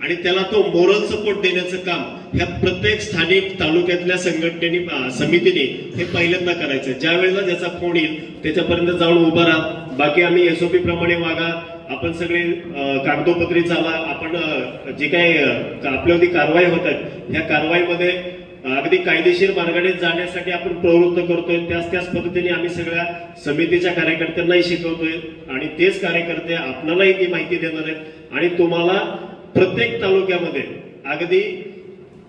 आणि त्याला तो मोरल सपोर्ट देण्याचं काम ह्या प्रत्येक स्थानिक तालुक्यातल्या संघटनेने समितीने हे पहिल्यांदा करायचं। ज्या वेळेला ज्याचा फोन येईल त्याच्यापर्यंत जाऊन उभा राहा। बाकी आम्ही एसओपी प्रमाणे वागा, आपण सगळे कागदोपत्री चाला, आपण जे काही आपल्यावरती कारवाई होतात ह्या कारवाईमध्ये अगदी कायदेशीर मार्गाने जाण्यासाठी आपण प्रवृत्त करतोय। त्याच पद्धतीने आम्ही सगळ्या समितीच्या कार्यकर्त्यांनाही शिकवतोय आणि तेच कार्यकर्ते आपल्यालाही ती माहिती देणार आहेत। आणि तुम्हाला प्रत्येक तालुक्यामध्ये अगदी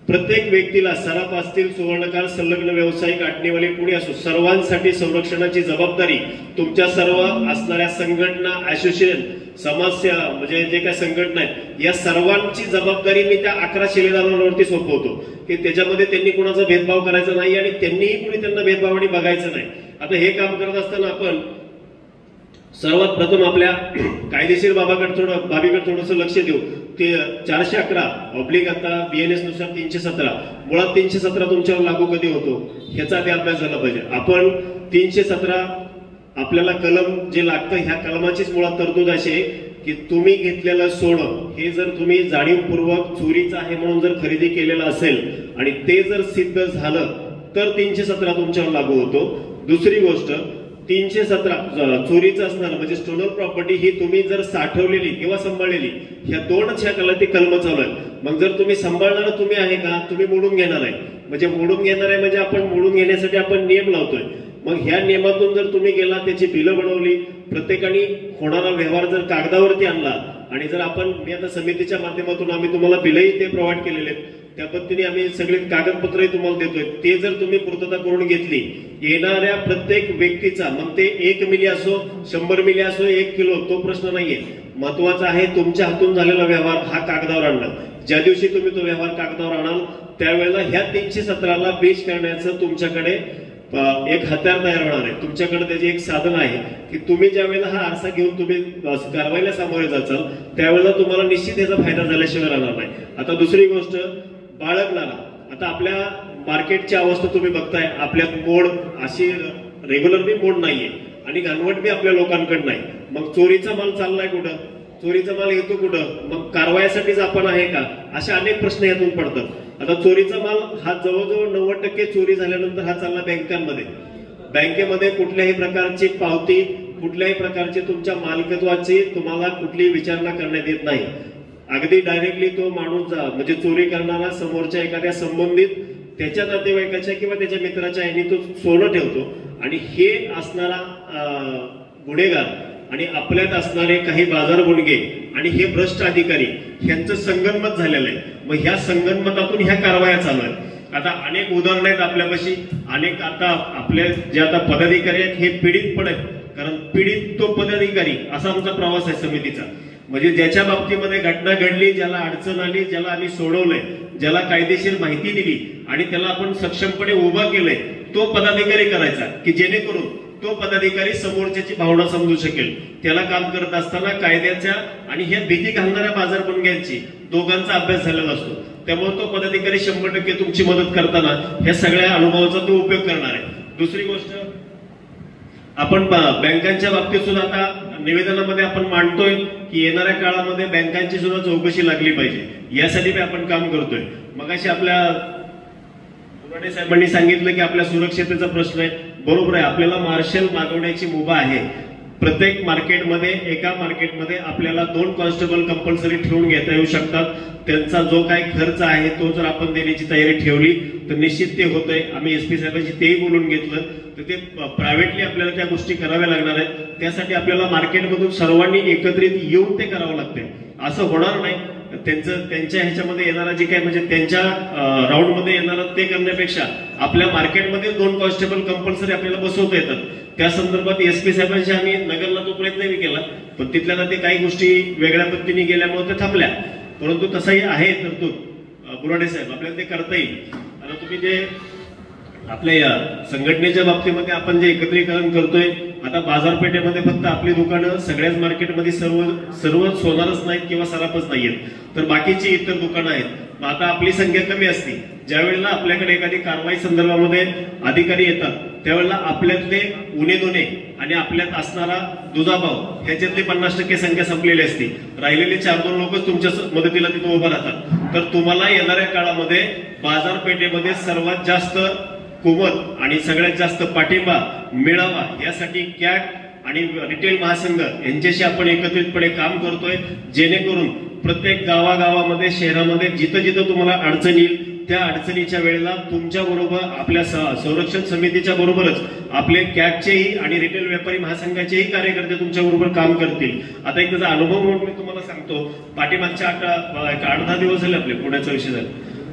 प्रत्येक व्यक्तीला सराफ असतील, सुवर्णकार, संलग्न व्यावसायिक, आटणीवाले, कुणी असो, सर्वांसाठी संरक्षणाची जबाबदारी तुमच्या सर्व असणाऱ्या संघटना, असोसिएशन, समाजसेवा म्हणजे जे काही संघटना आहेत या सर्वांची जबाबदारी मी त्या 11 शिलेदारांवरती सोपवतो की त्याच्यामध्ये त्यांनी कुणाचा भेदभाव करायचा नाही आणि त्यांनीही कुणी त्यांना भेदभावाने बघायचं नाही। आता हे काम करत असताना आपण सर्वात प्रथम आपल्या कायदेशीर बाबीकडे थोडंसं लक्ष देऊ। ते 411 आता BNS नुसार 317 मुळात 317 तुमच्यावर लागू कधी होतो ह्याचा आधी अभ्यास झाला पाहिजे। आपण 317 आपल्याला कलम जे लागतं ह्या कलमाचीच मुळात तरतूद अशी आहे की तुम्ही घेतलेलं सोनं हे जर तुम्ही जाणीवपूर्वक चोरीचं आहे म्हणून जर खरेदी केलेलं असेल आणि ते जर सिद्ध झालं तर 317 तुमच्यावर लागू होतो। दुसरी गोष्ट 317 चोरीचं असणार म्हणजे स्टोलन प्रॉपर्टी ही तुम्ही जर साठवलेली किंवा सांभाळलेली ह्या दोनच ह्या कलम चालू आहेत। मग जर तुम्ही सांभाळणार तुम्ही आहे का, तुम्ही मोडून घेणार आहे म्हणजे मोडून घेणार आहे म्हणजे आपण मोडून घेण्यासाठी आपण नियम लावतोय। मग ह्या नियमातून जर तुम्ही गेला, त्याची बिलं बनवली, प्रत्येकाने होणारा व्यवहार जर कागदावरती आणला आणि जर आपण मी आता समितीच्या माध्यमातून आम्ही तुम्हाला बिलही ते प्रोव्हाइड केलेले आहेत, त्या पद्धतीने आम्ही सगळे कागदपत्रही तुम्हाला देतोय, ते जर तुम्ही पूर्तता करून घेतली येणाऱ्या प्रत्येक व्यक्तीचा मग ते 1 मिली असो, 100 मिली असो, 1 किलो तो प्रश्न नाहीये। महत्वाचा आहे तुमच्या हातून झालेला व्यवहार हा कागदावर आणणं। ज्या दिवशी तुम्ही तो व्यवहार कागदावर आणाल त्यावेळेला ह्या 317ला बेच करण्याचं तुमच्याकडे एक हत्यार तयार होणार आहे। तुमच्याकडे त्याचे एक साधन आहे की तुम्ही ज्या वेळेला हा आरसा घेऊन तुम्ही कारवाईला सामोरे जाचाल त्यावेळेला तुम्हाला निश्चित याचा फायदा झाल्याशिवाय राहणार नाही। आता दुसरी गोष्ट बाळगणारा, आता आपल्या मार्केटची अवस्था तुम्ही बघताय, आपल्यात मोड अशी रेग्युलर बी मोड नाहीये आणि घनवट बी आपल्या लोकांकडे नाही। मग चोरीचा माल चाललाय कुठं, चोरीचा माल येतो कुठं, मग कारवाईसाठीच आपण आहे का, असे अनेक प्रश्न यातून पडतात। आता चोरीचा माल हा जवळजवळ 90% चोरी झाल्यानंतर हा चालला बँकांमध्ये। बँकेमध्ये कुठल्याही प्रकारची पावती, कुठल्याही प्रकारची तुमच्या मालकीत्वाची तुम्हाला कुठलीही विचारणा करण्यात येत नाही। अगदी डायरेक्टली तो माणूस म्हणजे चोरी करणारा समोरच्या एखाद्या संबंधित त्याच्या नातेवाईकाच्या किंवा त्याच्या मित्राच्या यांनी तो सोनं ठेवतो आणि हे असणारा गुन्हेगार आणि आपल्यात असणारे काही बाजार गुंडगे आणि हे भ्रष्ट अधिकारी यांचं संगनमत झालेलं आहे। मग ह्या संगनमतातून ह्या कारवाया चालू आहेत। आता अनेक उदाहरणं आहेत आपल्यापाशी, अनेक आता आपले जे आता पदाधिकारी आहेत हे पीडित पण आहेत, कारण पीडित तो पदाधिकारी असा आमचा प्रवास आहे समितीचा। म्हणजे ज्याच्या बाबतीमध्ये घटना घडली, ज्याला अडचण आली, ज्याला आम्ही सोडवलंय, ज्याला कायदेशीर माहिती दिली आणि त्याला आपण सक्षमपणे उभा केलंय तो पदाधिकारी करायचा की जेणेकरून तो पदाधिकारी समोरच्याची भावना समजू शकेल। त्याला काम करत असताना कायद्याच्या आणि ह्या भीती घालणाऱ्या बाजार गुंडग्यांची दोघांचा अभ्यास झालेला असतो। त्यामुळे तो पदाधिकारी 100% तुमची मदत करताना ह्या सगळ्या अनुभवाचा तो उपयोग करणार आहे। दुसरी गोष्ट आपण बँकांच्या बाबतीत सुद्धा आता निवेदनामध्ये आपण मांडतोय की येणाऱ्या काळामध्ये बँकांची सुद्धा चौकशी लागली पाहिजे, यासाठी आपण काम करतोय। मगाशी आपल्या गुराडे साहेबांनी सांगितलं की आपल्या सुरक्षेचा प्रश्न आहे, बरोबर आहे। आपल्याला मार्शल मागवण्याची मुभा आहे। प्रत्येक मार्केटमध्ये एका मार्केटमध्ये आपल्याला 2 कॉन्स्टेबल कंपल्सरी ठेवून घेता येऊ शकतात। त्यांचा जो काही खर्च आहे तो जर आपण देण्याची तयारी ठेवली तर निश्चित ते होतंय। आम्ही एसपी साहेबांशी तेही बोलून घेतलं तर ते प्रायव्हेटली आपल्याला त्या गोष्टी कराव्या लागणार आहेत। त्यासाठी आपल्याला मार्केटमधून सर्वांनी एकत्रित येऊन ते करावं लागते, असं होणार नाही। त्यांच्या ह्याच्यामध्ये येणारा जे काय म्हणजे त्यांच्या राऊंडमध्ये येणारा ते करण्यापेक्षा आपल्या मार्केटमध्ये 2 कॉन्स्टेबल कंपल्सरी आपल्याला बसवता येतात। त्या संदर्भात एसपी साहेबांशी आम्ही नगरला तो प्रयत्नही केला, पण तिथल्या ते काही गोष्टी वेगळ्या पद्धतीने गेल्यामुळे ते थांबल्या, परंतु तसाही आहे तरतूद गुराडे साहेब आपल्याला ते करता येईल। आता तुम्ही जे आपल्या या संघटनेच्या बाबतीमध्ये आपण जे एकत्रीकरण करतोय आता बाजारपेठेमध्ये फक्त आपली दुकानं सगळ्याच मार्केटमध्ये सर्व सोनारच नाहीत किंवा सराफच नाहीयेत, तर बाकीची इतर दुकानं आहेत. मग आता आपली संख्या कमी असते. ज्या वेळेला आपल्याकडे एखादी कारवाई संदर्भामध्ये अधिकारी येतात त्यावेळेला आपल्यातले उणे दुणे आणि आपल्यात असणारा दुजाभाव ह्याच्यातली 50% संख्या संपलेली असते. राहिलेले 4-2 लोकच तुमच्या मदतीला तिथे उभं राहतात. तर तुम्हाला येणाऱ्या काळामध्ये बाजारपेठेमध्ये सर्वात जास्त कुमत आणि सगळ्यात जास्त पाठिंबा मिळावा यासाठी कॅग आणि रिटेल महासंघ यांच्याशी आपण एकत्रितपणे काम करतोय, जेणेकरून प्रत्येक गावागावामध्ये शहरामध्ये जिथं जिथं तुम्हाला अडचण येईल त्या अडचणीच्या वेळेला तुमच्या बरोबर आपल्या संरक्षण समितीच्या बरोबरच आपले कॅगचेही आणि रिटेल व्यापारी महासंघाचेही कार्यकर्ते तुमच्या बरोबर काम करतील. आता एक त्याचा अनुभव म्हणून मी तुम्हाला सांगतो. पाठीमागच्या 8-10 दिवस झाले आपले पुण्याचा विषय झाला.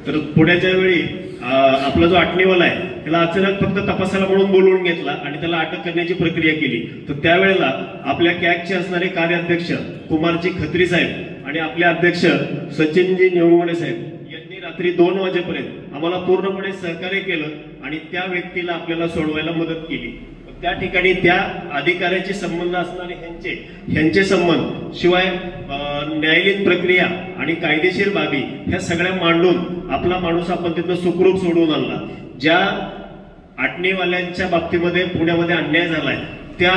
तर पुण्याच्या वेळी आपला जो आटणीवाला आहे त्याला अचानक फक्त तपासाला म्हणून बोलवून घेतला आणि त्याला अटक करण्याची प्रक्रिया केली. तर त्यावेळेला आपल्या कॅगचे असणारे कार्याध्यक्ष कुमारजी खत्री साहेब आणि आपले अध्यक्ष सचिनजी निवंगणे साहेब यांनी रात्री 2 वाजेपर्यंत आम्हाला पूर्णपणे सहकार्य केलं आणि त्या व्यक्तीला आपल्याला सोडवायला मदत केली. त्या ठिकाणी त्या अधिकाऱ्याचे संबंध असणारे ह्यांचे संबंध शिवाय न्यायालयीन प्रक्रिया आणि कायदेशीर बाबी ह्या सगळ्या मांडून आपला माणूस आपण तिथं सुखरूप सोडवून आणला. ज्या आटणीवाल्यांच्या बाबतीमध्ये पुण्यामध्ये अन्याय झालाय त्या